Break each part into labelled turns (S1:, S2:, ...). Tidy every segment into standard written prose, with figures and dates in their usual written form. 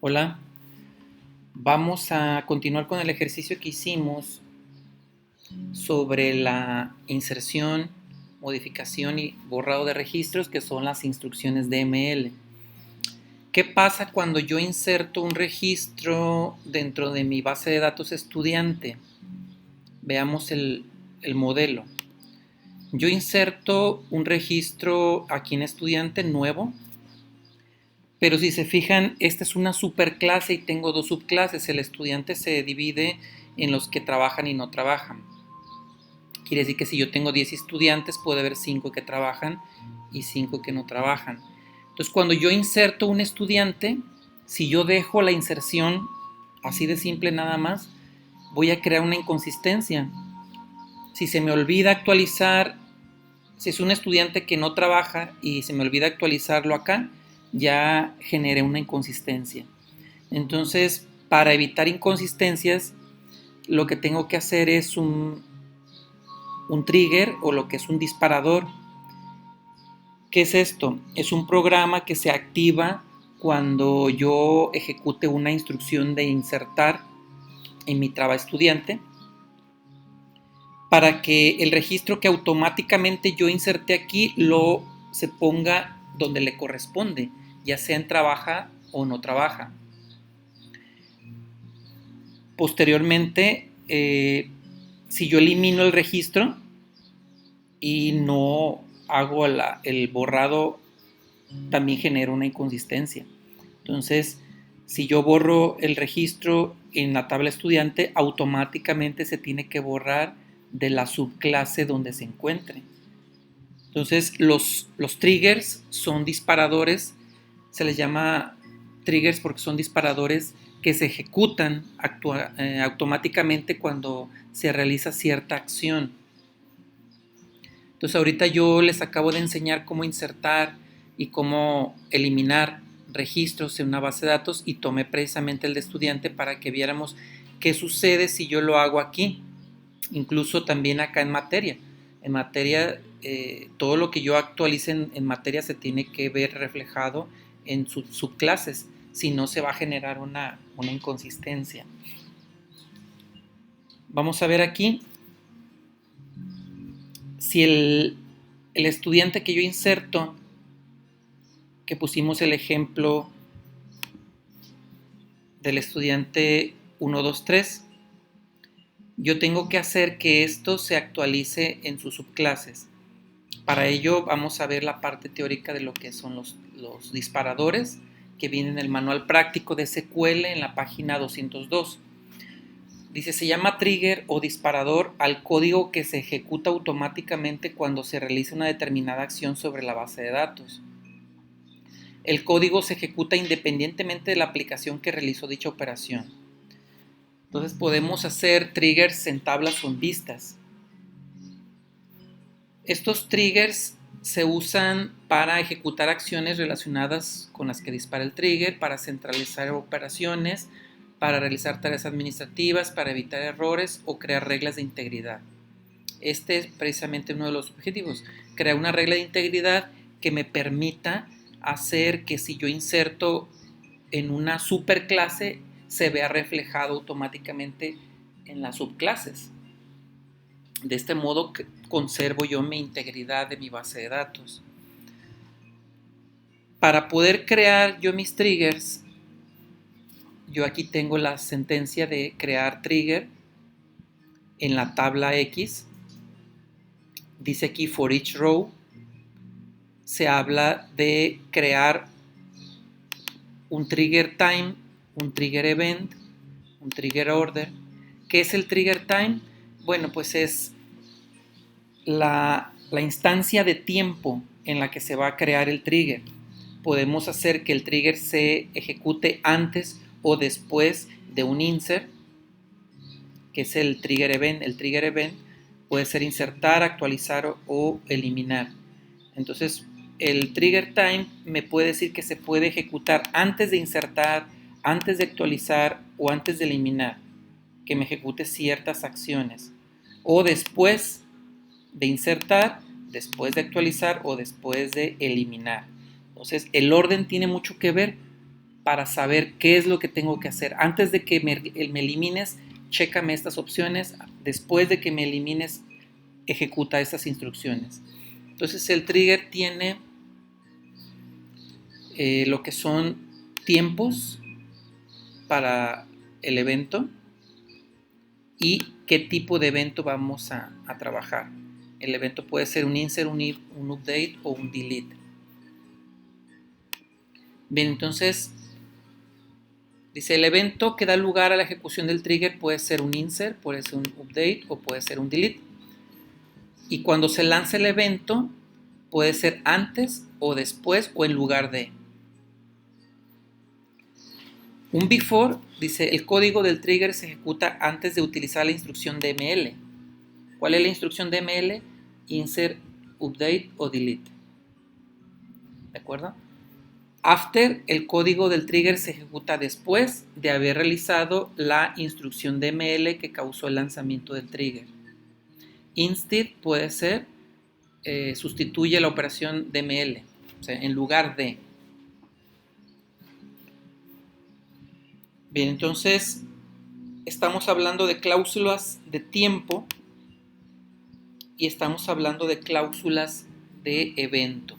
S1: Hola, vamos a continuar con el ejercicio que hicimos sobre la inserción, modificación y borrado de registros, que son las instrucciones DML. ¿Qué pasa cuando yo inserto un registro dentro de mi base de datos estudiante? Veamos el modelo. Yo inserto un registro aquí en estudiante nuevo, pero si se fijan, esta es una superclase y tengo dos subclases. El estudiante se divide en los que trabajan y no trabajan. Quiere decir que si yo tengo 10 estudiantes, puede haber 5 que trabajan y 5 que no trabajan. Entonces, cuando yo inserto un estudiante, si yo dejo la inserción así de simple nada más, voy a crear una inconsistencia. Si se me olvida actualizar, si es un estudiante que no trabaja y se me olvida actualizarlo acá, ya generé una inconsistencia. Entonces, para evitar inconsistencias, lo que tengo que hacer es un trigger o lo que es un disparador. ¿Qué es esto? Es un programa que se activa cuando yo ejecute una instrucción de insertar en mi traba estudiante para que el registro que automáticamente yo inserté aquí lo se ponga donde le corresponde, ya sea en trabaja o no trabaja. Posteriormente, si yo elimino el registro y no hago el borrado, también genera una inconsistencia. Entonces, si yo borro el registro en la tabla estudiante, automáticamente se tiene que borrar de la subclase donde se encuentre. Entonces, los triggers son disparadores, se les llama triggers porque son disparadores que se ejecutan automáticamente cuando se realiza cierta acción. Entonces ahorita yo les acabo de enseñar cómo insertar y cómo eliminar registros en una base de datos y tomé precisamente el de estudiante para que viéramos qué sucede si yo lo hago aquí, incluso también acá en materia. En materia, todo lo que yo actualice en materia se tiene que ver reflejado en sus subclases, si no se va a generar una inconsistencia. Vamos a ver aquí si el estudiante que yo inserto, que pusimos el ejemplo del estudiante 1, 2, 3, yo tengo que hacer que esto se actualice en sus subclases. Para ello vamos a ver la parte teórica de lo que son los disparadores que vienen en el manual práctico de SQL en la página 202. Dice, se llama trigger o disparador al código que se ejecuta automáticamente cuando se realiza una determinada acción sobre la base de datos. El código se ejecuta independientemente de la aplicación que realizó dicha operación. Entonces podemos hacer triggers en tablas o en vistas. Estos triggers se usan para ejecutar acciones relacionadas con las que dispara el trigger, para centralizar operaciones, para realizar tareas administrativas, para evitar errores o crear reglas de integridad. Este es precisamente uno de los objetivos, crear una regla de integridad que me permita hacer que si yo inserto en una superclase se vea reflejado automáticamente en las subclases. De este modo conservo yo mi integridad de mi base de datos. Para poder crear yo mis triggers, yo aquí tengo la sentencia de crear trigger en la tabla X. Dice aquí for each row. Se habla de crear un trigger time, un trigger event, un trigger order. ¿Qué es el trigger time? Bueno, pues es la instancia de tiempo en la que se va a crear el trigger. Podemos hacer que el trigger se ejecute antes o después de un insert, que es el trigger event. El trigger event puede ser insertar, actualizar o eliminar. Entonces, el trigger time me puede decir que se puede ejecutar antes de insertar, antes de actualizar o antes de eliminar, que me ejecute ciertas acciones, o después de insertar, después de actualizar o después de eliminar. Entonces, el orden tiene mucho que ver para saber qué es lo que tengo que hacer. Antes de que me elimines, chécame estas opciones. Después de que me elimines, ejecuta estas instrucciones. Entonces el trigger tiene lo que son tiempos para el evento y qué tipo de evento vamos a trabajar. El evento puede ser un insert, un update o un delete. Bien, entonces dice el evento que da lugar a la ejecución del trigger puede ser un insert, puede ser un update o puede ser un delete. Y cuando se lanza el evento puede ser antes o después o en lugar de. Un before dice el código del trigger se ejecuta antes de utilizar la instrucción DML. ¿Cuál es la instrucción DML? Insert, update o delete. ¿De acuerdo? After, el código del trigger se ejecuta después de haber realizado la instrucción DML que causó el lanzamiento del trigger. Instead puede ser, sustituye la operación DML, o sea, en lugar de. Bien, entonces estamos hablando de cláusulas de tiempo y estamos hablando de cláusulas de evento.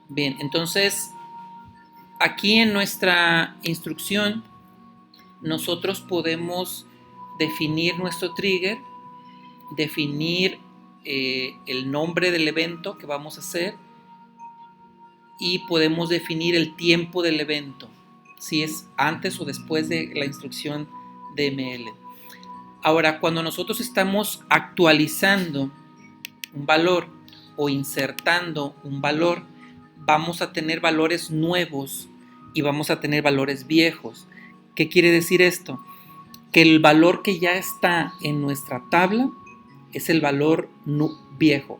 S1: Bien, entonces aquí en nuestra instrucción nosotros podemos definir nuestro trigger, definir el nombre del evento que vamos a hacer y podemos definir el tiempo del evento, si es antes o después de la instrucción DML. Ahora, cuando nosotros estamos actualizando un valor o insertando un valor, vamos a tener valores nuevos y vamos a tener valores viejos. ¿Qué quiere decir esto? Que el valor que ya está en nuestra tabla es el valor viejo.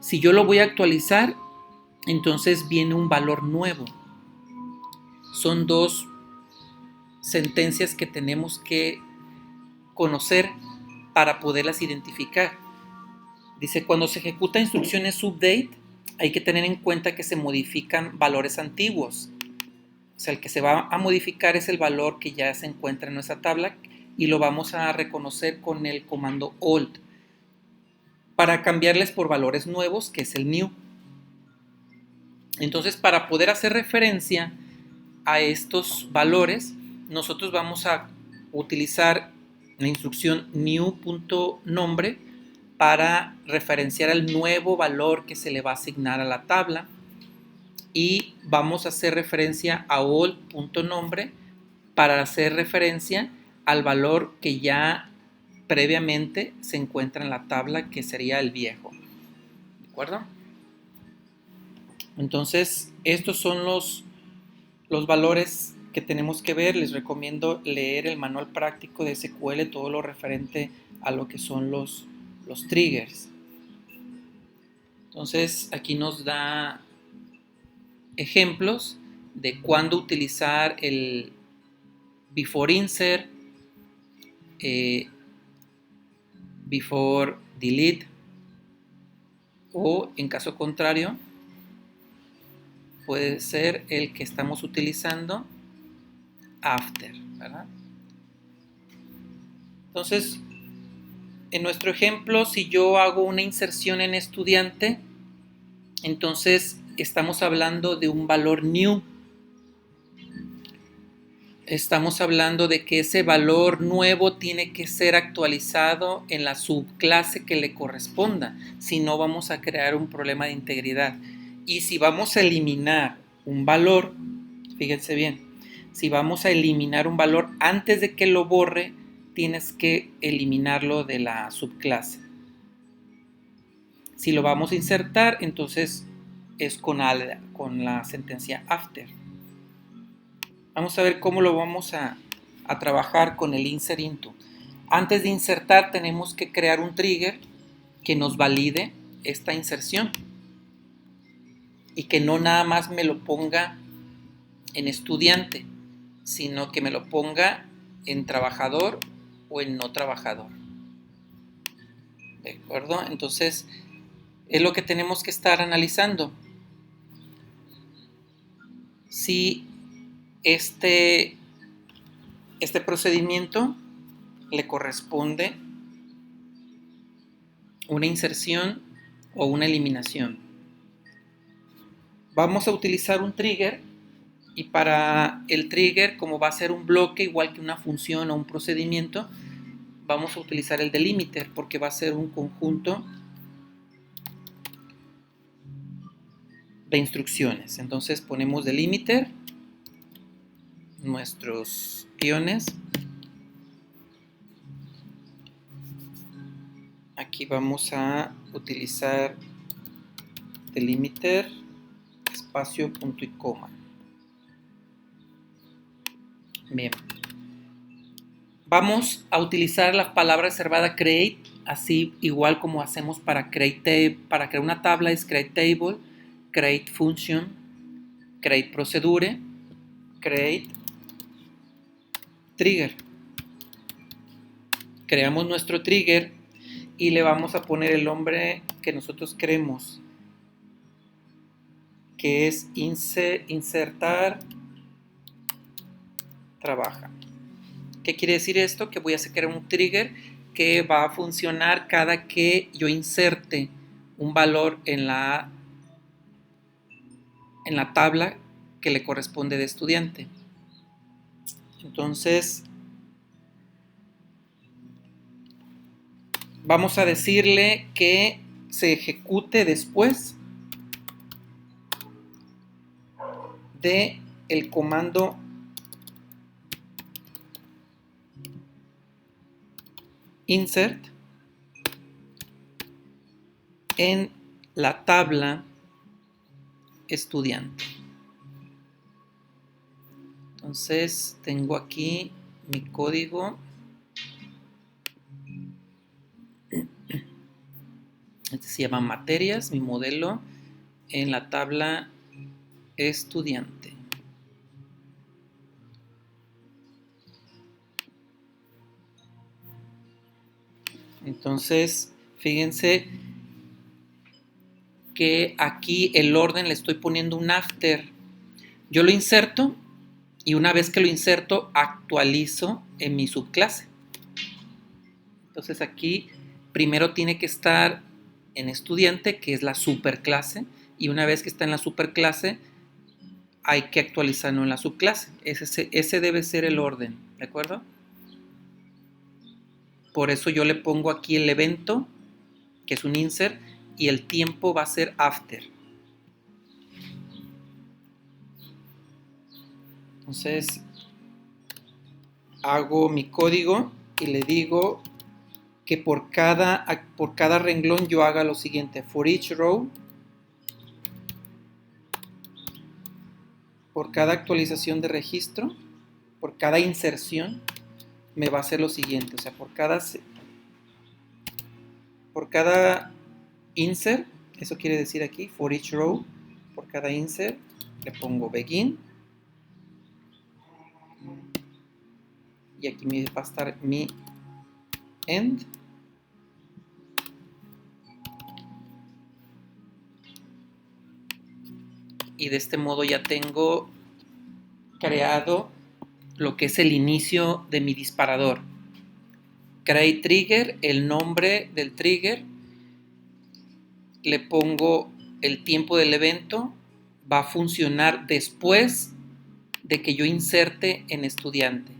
S1: Si yo lo voy a actualizar, entonces viene un valor nuevo. Son dos sentencias que tenemos que conocer para poderlas identificar. Dice, cuando se ejecuta instrucciones update, hay que tener en cuenta que se modifican valores antiguos. O sea, el que se va a modificar es el valor que ya se encuentra en nuestra tabla y lo vamos a reconocer con el comando old para cambiarles por valores nuevos, que es el new. Entonces, para poder hacer referencia a estos valores, nosotros vamos a utilizar la instrucción new.nombre para referenciar el nuevo valor que se le va a asignar a la tabla, y vamos a hacer referencia a old.nombre para hacer referencia al valor que ya previamente se encuentra en la tabla, que sería el viejo. ¿De acuerdo? Entonces, estos son los valores que tenemos que ver. Les recomiendo leer el manual práctico de SQL, todo lo referente a lo que son los triggers. Entonces, aquí nos da ejemplos de cuándo utilizar el before insert, before delete, o en caso contrario puede ser el que estamos utilizando after, ¿verdad? Entonces, en nuestro ejemplo, si yo hago una inserción en estudiante, entonces estamos hablando de un valor new. Estamos hablando de que ese valor nuevo tiene que ser actualizado en la subclase que le corresponda, si no vamos a crear un problema de integridad. Y si vamos a eliminar un valor, fíjense bien, si vamos a eliminar un valor antes de que lo borre, tienes que eliminarlo de la subclase. Si lo vamos a insertar, entonces es con la sentencia after. Vamos a ver cómo lo vamos a trabajar con el insert into. Antes de insertar tenemos que crear un trigger que nos valide esta inserción y que no nada más me lo ponga en estudiante, sino que me lo ponga en trabajador o en no trabajador. ¿De acuerdo? Entonces Es lo que tenemos que estar analizando. Si este procedimiento le corresponde una inserción o una eliminación. Vamos a utilizar un trigger y para el trigger, como va a ser un bloque igual que una función o un procedimiento, vamos a utilizar el delimiter porque va a ser un conjunto de instrucciones. Entonces ponemos delimiter, nuestros guiones. Aquí vamos a utilizar delimiter, espacio, punto y coma. Bien. Vamos a utilizar la palabra reservada create, así igual como hacemos para create, para crear una tabla es create table, create function, create procedure, create trigger. Creamos nuestro trigger y le vamos a poner el nombre que nosotros queremos, que es insertar trabaja. ¿Qué quiere decir esto? Que voy a sacar un trigger que va a funcionar cada que yo inserte un valor en la tabla que le corresponde de estudiante. Entonces, vamos a decirle que se ejecute después de el comando insert en la tabla estudiante. Entonces tengo aquí mi código. Este se llama materias, mi modelo en la tabla estudiante. Entonces, fíjense que aquí el orden le estoy poniendo un after. Yo lo inserto y una vez que lo inserto actualizo en mi subclase. Entonces aquí primero tiene que estar en estudiante, que es la superclase, y una vez que está en la superclase hay que actualizarlo en la subclase. Ese debe ser el orden, ¿de acuerdo? Por eso yo le pongo aquí el evento, que es un insert, y el tiempo va a ser after. Entonces hago mi código y le digo que por cada renglón yo haga lo siguiente: for each row, por cada actualización de registro, por cada inserción, me va a hacer lo siguiente. O sea, por cada insert, eso quiere decir aquí, for each row, por cada insert, le pongo begin. Y aquí me va a estar mi end. Y de este modo ya tengo creado lo que es el inicio de mi disparador. Create trigger, el nombre del trigger, le pongo el tiempo del evento, va a funcionar después de que yo inserte en estudiante.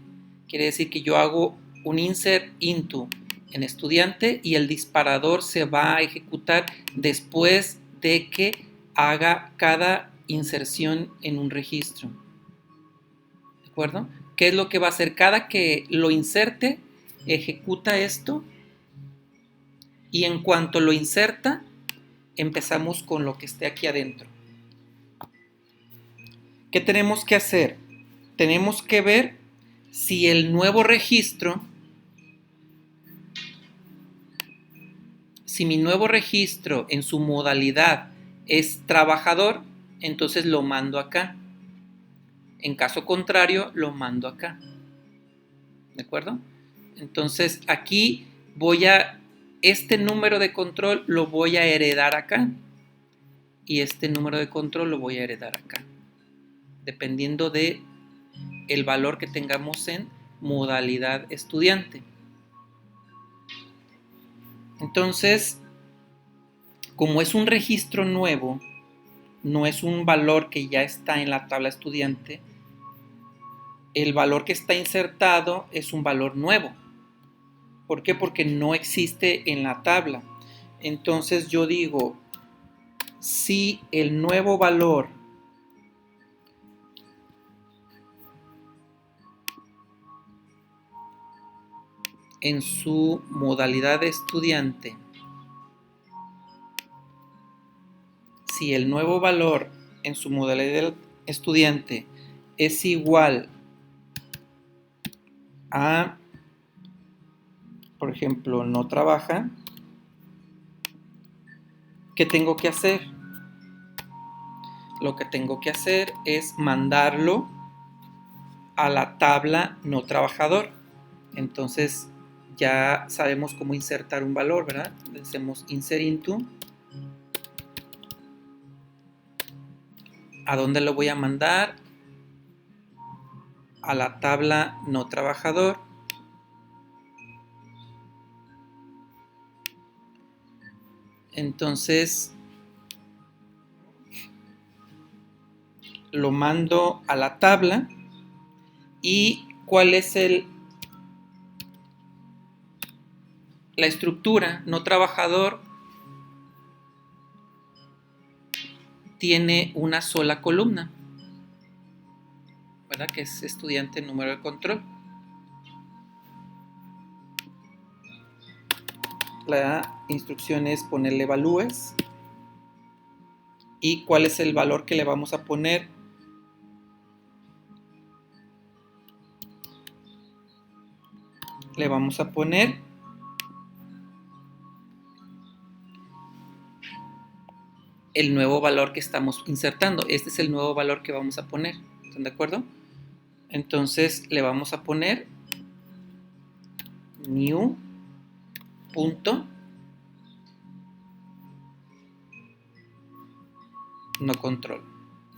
S1: Quiere decir que yo hago un insert into en estudiante y el disparador se va a ejecutar después de que haga cada inserción en un registro. ¿De acuerdo? ¿Qué es lo que va a hacer? Cada que lo inserte, ejecuta esto y en cuanto lo inserta, empezamos con lo que esté aquí adentro. ¿Qué tenemos que hacer? Tenemos que ver si el nuevo registro, si mi nuevo registro en su modalidad es trabajador, entonces lo mando acá. En caso contrario, lo mando acá. ¿De acuerdo? Entonces aquí voy a este número de control lo voy a heredar acá y este número de control lo voy a heredar acá, dependiendo de el valor que tengamos en modalidad estudiante. Entonces, como es un registro nuevo, no es un valor que ya está en la tabla estudiante, el valor que está insertado es un valor nuevo. ¿Por qué? Porque no existe en la tabla. Entonces yo digo, si el nuevo valor en su modalidad de estudiante, si el nuevo valor en su modalidad estudiante es igual a, por ejemplo, no trabaja, ¿qué tengo que hacer? Lo que tengo que hacer es mandarlo a la tabla no trabajador. Entonces ya sabemos cómo insertar un valor, ¿verdad? Hacemos insert into. ¿A dónde lo voy a mandar? A la tabla no trabajador. Entonces lo mando a la tabla. ¿Y cuál es la estructura? No trabajador tiene una sola columna, ¿verdad? Que es estudiante número de control. La instrucción es ponerle evalúes. ¿Y cuál es el valor que le vamos a poner? Le vamos a poner el nuevo valor que estamos insertando. Este es el nuevo valor que vamos a poner. ¿Están de acuerdo? Entonces le vamos a poner new punto no control,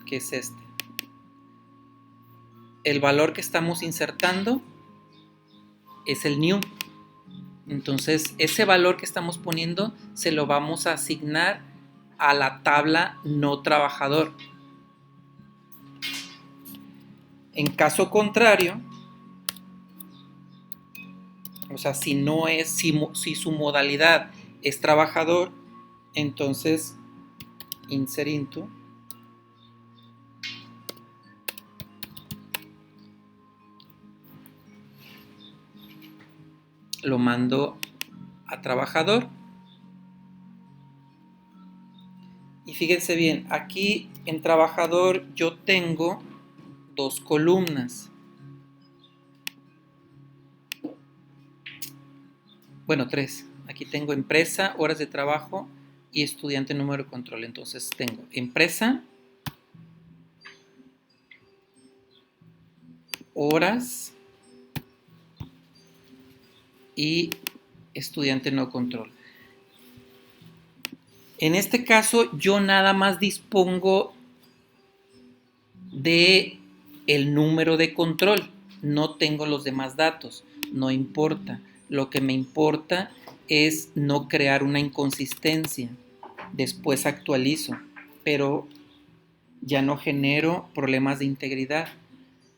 S1: que es este. El valor que estamos insertando es el new. Entonces ese valor que estamos poniendo se lo vamos a asignar a la tabla no trabajador. En caso contrario, o sea, si su modalidad es trabajador, entonces insert into lo mando a trabajador. Y fíjense bien, aquí en trabajador yo tengo dos columnas. Bueno, tres. Aquí tengo empresa, horas de trabajo y estudiante número de control. Entonces tengo empresa, horas y estudiante no control. En este caso yo nada más dispongo de el número de control, no tengo los demás datos, no importa. Lo que me importa es no crear una inconsistencia. Después actualizo, pero ya no genero problemas de integridad.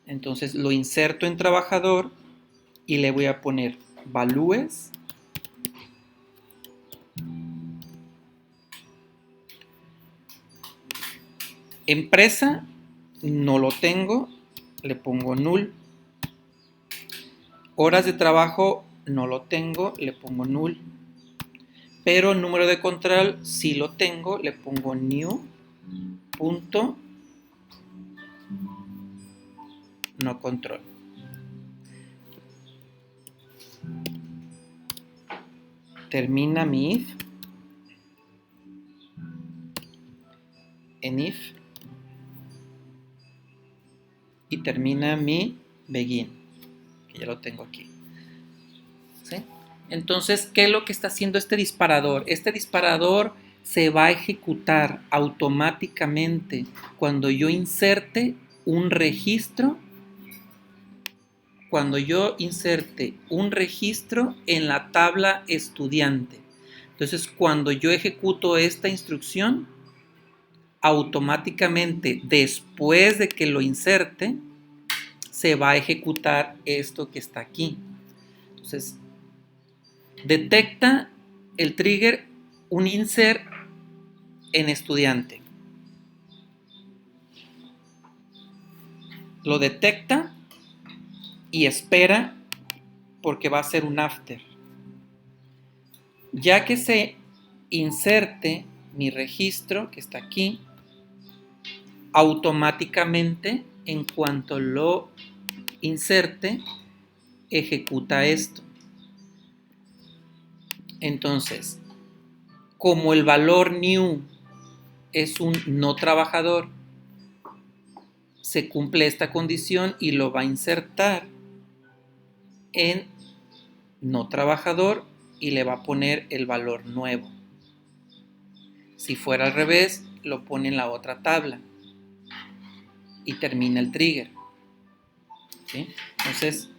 S1: Entonces lo inserto en trabajador y le voy a poner valúes empresa, no lo tengo, le pongo null. Horas de trabajo no lo tengo, le pongo null. Pero el número de control sí lo tengo, le pongo new punto no control. Termina mi if. En if. Y termina mi begin, que ya lo tengo aquí. ¿Sí? Entonces, ¿qué es lo que está haciendo este disparador? Este disparador se va a ejecutar automáticamente cuando yo inserte un registro, en la tabla estudiante. Entonces, cuando yo ejecuto esta instrucción, automáticamente, después de que lo inserte, se va a ejecutar esto que está aquí. Entonces, detecta el trigger un insert en estudiante. Lo detecta y espera porque va a ser un after. Ya que se inserte mi registro que está aquí, automáticamente en cuanto lo inserte, ejecuta esto. Entonces, como el valor new es un no trabajador, se cumple esta condición y lo va a insertar en no trabajador y le va a poner el valor nuevo. Si fuera al revés, lo pone en la otra tabla y termina el trigger. ¿Sí? Entonces,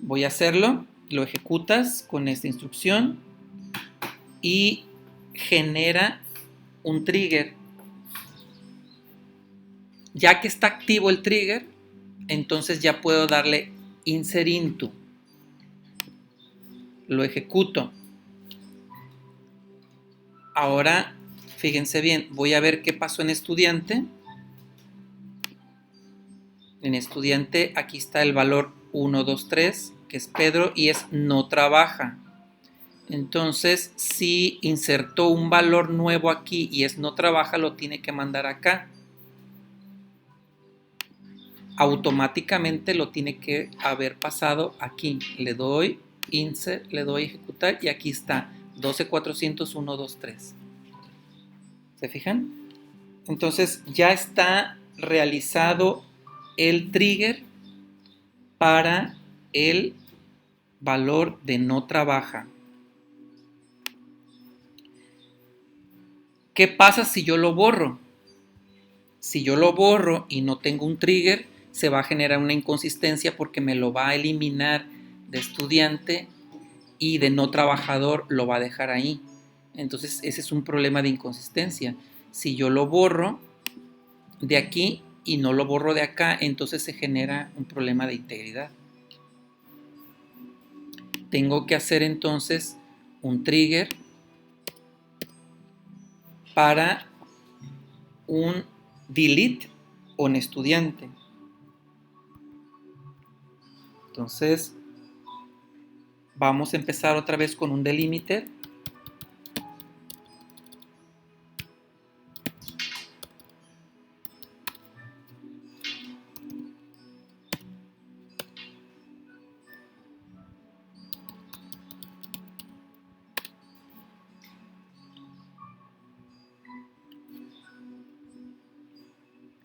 S1: voy a hacerlo, lo ejecutas con esta instrucción y genera un trigger. Ya que está activo el trigger, entonces ya puedo darle insert into. Lo ejecuto. Ahora, fíjense bien, voy a ver qué pasó en estudiante. En estudiante, aquí está el valor 123, que es Pedro, y es no trabaja. Entonces, si insertó un valor nuevo aquí y es no trabaja, lo tiene que mandar acá. Automáticamente lo tiene que haber pasado aquí. Le doy insert, le doy ejecutar y aquí está 12400-123. ¿Se fijan? Entonces ya está realizado el trigger para el valor de no trabaja. ¿Qué pasa si yo lo borro? Si yo lo borro y no tengo un trigger, se va a generar una inconsistencia porque me lo va a eliminar de estudiante y de no trabajador lo va a dejar ahí. Entonces ese es un problema de inconsistencia. Si yo lo borro de aquí y no lo borro de acá, entonces se genera un problema de integridad. Tengo que hacer entonces un trigger para un delete on estudiante. Entonces vamos a empezar otra vez con un delimiter.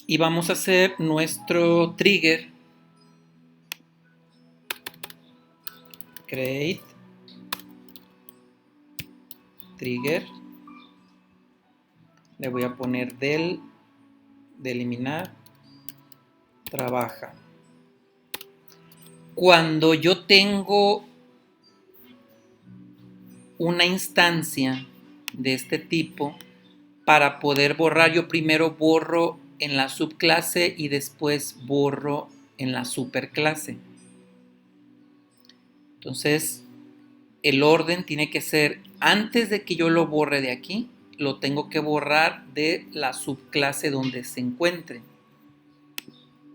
S1: Y vamos a hacer nuestro trigger. Create trigger. Le voy a poner de eliminar trabaja. Cuando yo tengo una instancia de este tipo, para poder borrar, yo primero borro en la subclase y después borro en la superclase. Entonces, el orden tiene que ser, antes de que yo lo borre de aquí, lo tengo que borrar de la subclase donde se encuentre.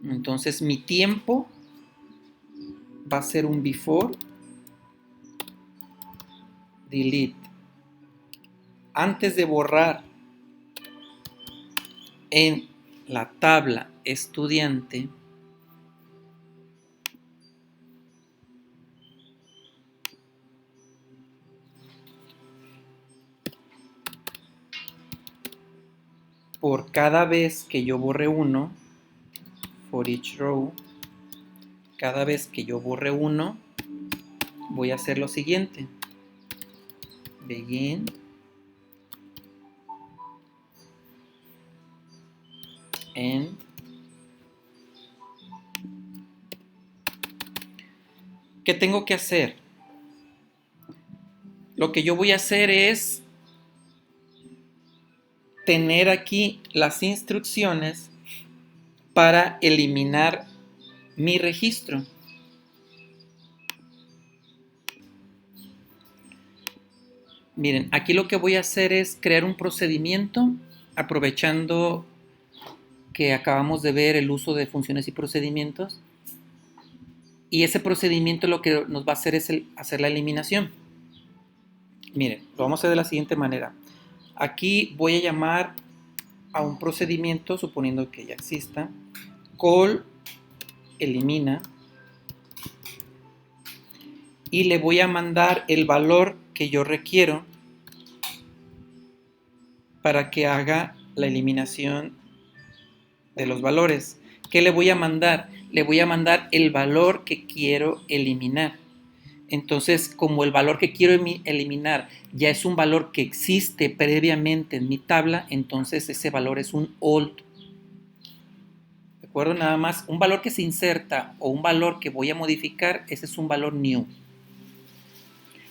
S1: Entonces, mi tiempo va a ser un before delete. Antes de borrar en la tabla estudiante, por cada vez que yo borre uno, for each row, cada vez que yo borre uno, voy a hacer lo siguiente. begin end. ¿Qué tengo que hacer? Lo que yo voy a hacer es tener aquí las instrucciones para eliminar mi registro. Miren, aquí lo que voy a hacer es crear un procedimiento aprovechando que acabamos de ver el uso de funciones y procedimientos. Y ese procedimiento lo que nos va a hacer es hacer la eliminación. Miren, lo vamos a hacer de la siguiente manera. Aquí voy a llamar a un procedimiento, suponiendo que ya exista, call elimina, y le voy a mandar el valor que yo requiero para que haga la eliminación de los valores. ¿Qué le voy a mandar? Le voy a mandar el valor que quiero eliminar. Entonces, como el valor que quiero eliminar ya es un valor que existe previamente en mi tabla, entonces ese valor es un old. ¿De acuerdo? Nada más, un valor que se inserta o un valor que voy a modificar, ese es un valor new.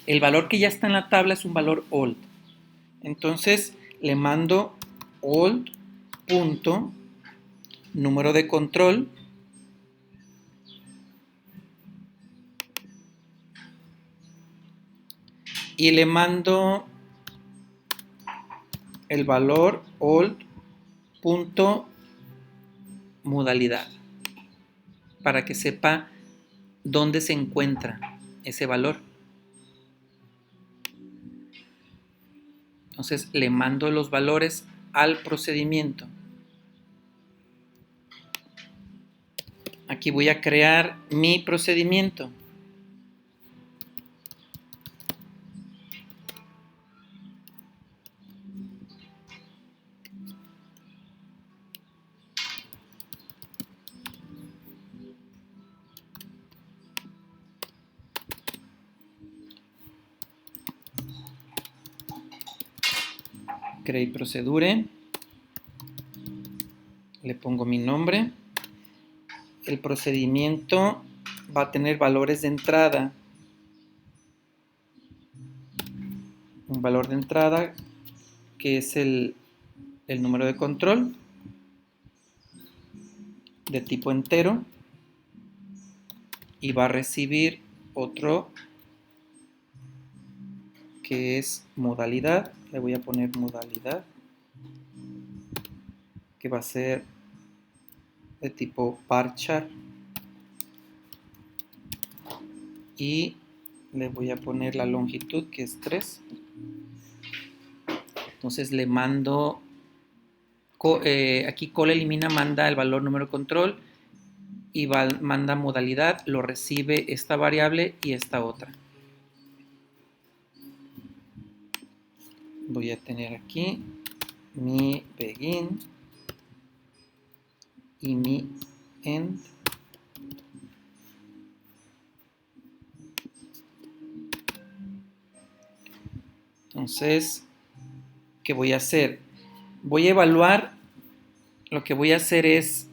S1: El valor que ya está en la tabla es un valor old. Entonces, le mando old punto número de control y le mando el valor old punto modalidad para que sepa dónde se encuentra ese valor. Entonces le mando los valores al procedimiento. Aquí voy a crear mi procedimiento. Create procedure. Le pongo mi nombre. El procedimiento va a tener valores de entrada. Un valor de entrada que es el número de control de tipo entero y va a recibir otro que es modalidad. Le voy a poner modalidad que va a ser de tipo varchar y le voy a poner la longitud que es 3. Entonces le mando aquí call elimina manda el valor número de control y manda modalidad, lo recibe esta variable y esta otra. Voy a tener aquí mi begin y mi end. Entonces, ¿qué voy a hacer? Voy a evaluar, lo que voy a hacer es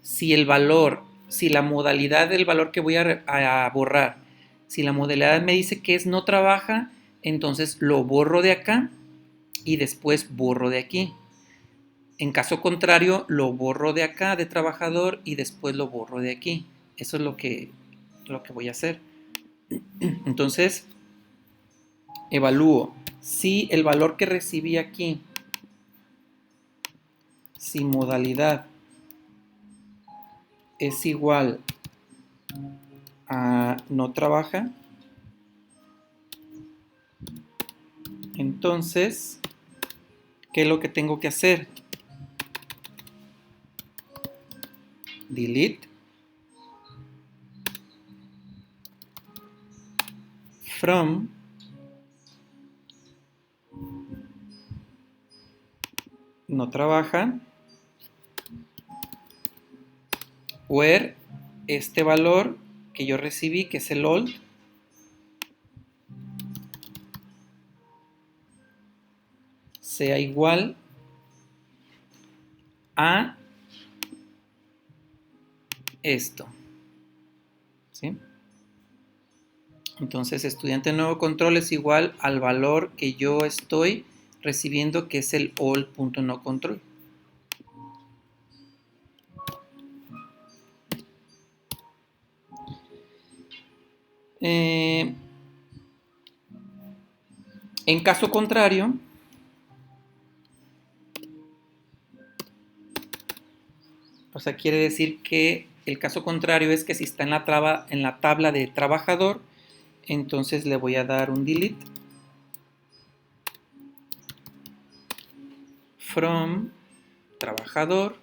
S1: si el valor, si la modalidad del valor que voy a borrar, si la modalidad me dice que es no trabaja, entonces lo borro de acá y después borro de aquí. En caso contrario, lo borro de acá de trabajador y después lo borro de aquí. Eso es lo que voy a hacer. Entonces, evalúo si el valor que recibí aquí, si modalidad es igual a no trabaja, entonces, ¿qué es lo que tengo que hacer? Delete from no trabaja where este valor que yo recibí, que es el old, sea igual a esto, ¿sí? Entonces, estudiante nuevo control es igual al valor que yo estoy recibiendo, que es el all.nocontrol. En caso contrario, o sea, quiere decir que el caso contrario es que si está en la tabla de trabajador, entonces le voy a dar un delete from trabajador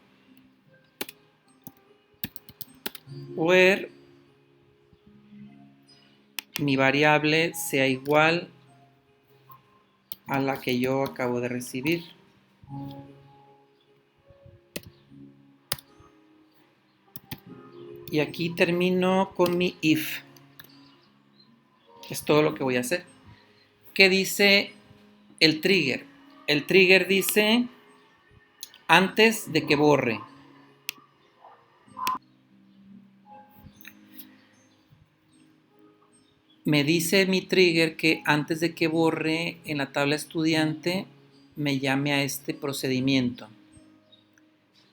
S1: where mi variable sea igual a la que yo acabo de recibir. Y aquí termino con mi if. Es todo lo que voy a hacer. ¿Qué dice el trigger? El trigger dice antes de que borre. Me dice mi trigger que antes de que borre en la tabla estudiante me llame a este procedimiento.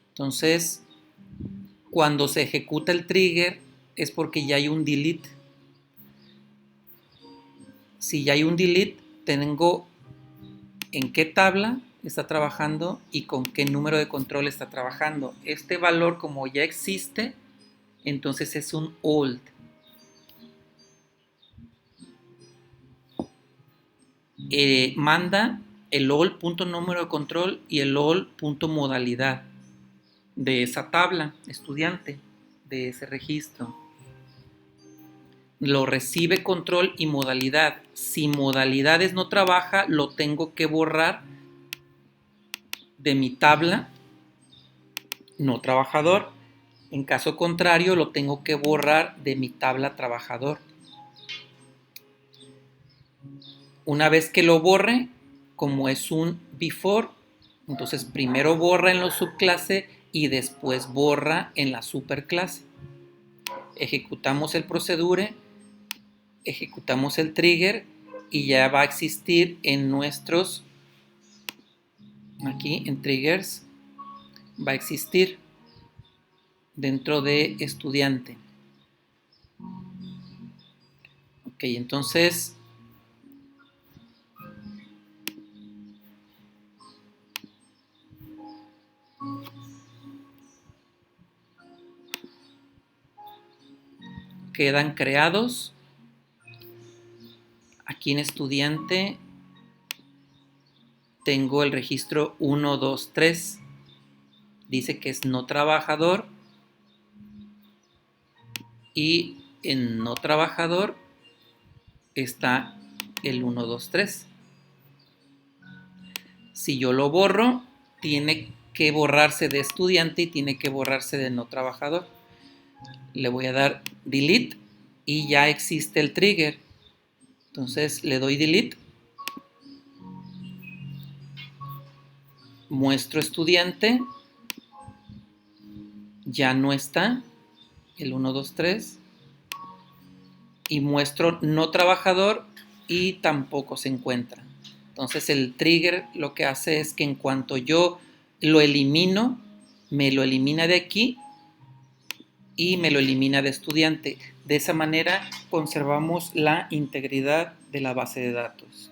S1: Entonces, cuando se ejecuta el trigger es porque ya hay un delete. Si ya hay un delete, tengo en qué tabla está trabajando y con qué número de control está trabajando. Este valor, como ya existe, entonces es un old. Manda el all.número de control y el all.modalidad de esa tabla estudiante, de ese registro. Lo recibe control y modalidad. Si modalidades no trabaja, lo tengo que borrar de mi tabla no trabajador. En caso contrario, lo tengo que borrar de mi tabla trabajador. Una vez que lo borre, como es un before, entonces primero borra en la subclase y después borra en la superclase. Ejecutamos el procedure, ejecutamos el trigger y ya va a existir en nuestros, aquí en triggers, va a existir dentro de estudiante. Ok, entonces quedan creados. Aquí en estudiante tengo el registro 1, 2, 3. Dice que es no trabajador. Y en no trabajador está el 1, 2, 3. Si yo lo borro, tiene que borrarse de estudiante y tiene que borrarse de no trabajador. Le voy a dar delete y ya existe el trigger. Entonces le doy delete, muestro estudiante, ya no está el 1, 2, 3, y muestro no trabajador y tampoco se encuentra. Entonces el trigger lo que hace es que en cuanto yo lo elimino, me lo elimina de aquí y me lo elimina de estudiante. De esa manera conservamos la integridad de la base de datos.